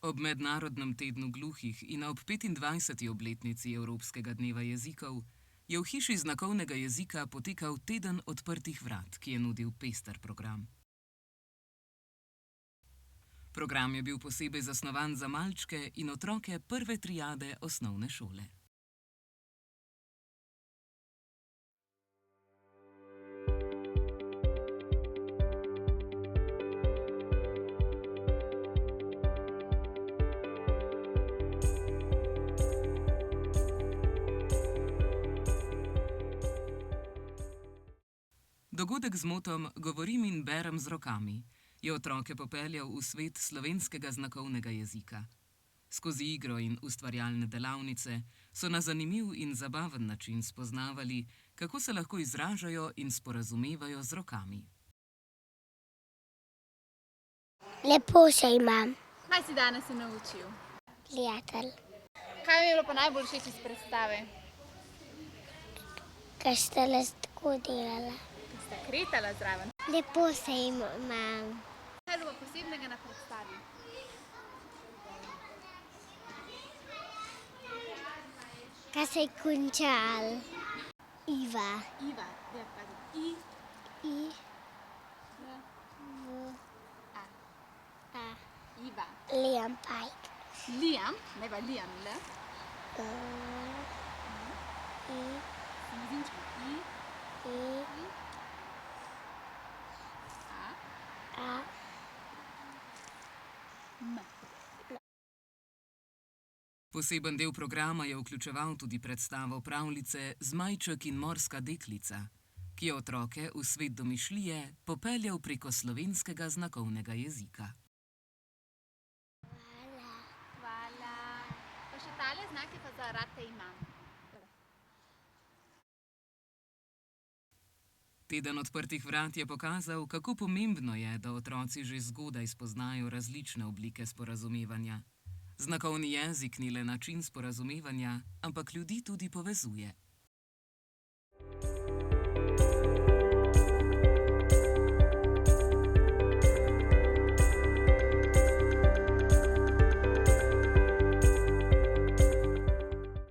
Ob Mednarodnem tednu gluhih in ob 25. obletnici Evropskega dneva jezikov je v Hiši znakovnega jezika potekal teden odprtih vrat, ki je nudil pester program. Program je bil posebej zasnovan za malčke in otroke prve triade osnovne šole. Dogodek z motom Govorim in berem z rokami je otroke popeljal v svet slovenskega znakovnega jezika. Skozi igro in ustvarjalne delavnice so na zanimiv in zabaven način spoznavali, kako se lahko izražajo in sporazumevajo z rokami. Lepo se imam, Kaj si danes se naučil? prijatelj. Kaj mi je bilo pa najbolj všeč iz predstave? Kaj ste le tako delala? Ko sta kretala zraven. Lepo se imam. Kaj je bilo posebnega na predstavi? Kaj se je končal? Iva. Iva, da pa I, I, V, V, A. A. Iva. Liam Pike. Liam, ne pa Liam, L. I, Mezinček I, I, A, A. M. Poseben del programa je vključeval tudi predstavo pravljice Zmajček in morska deklica, ki je otroke v svet domišljije popeljal preko slovenskega znakovnega jezika. Hvala. Pa še tale znak je pa za rad te imam. Teden odprtih vrat je pokazal, kako pomembno je, da otroci že zgodaj spoznajo različne oblike sporazumevanja. Znakovni jezik ni le način sporazumevanja, ampak ljudi tudi povezuje.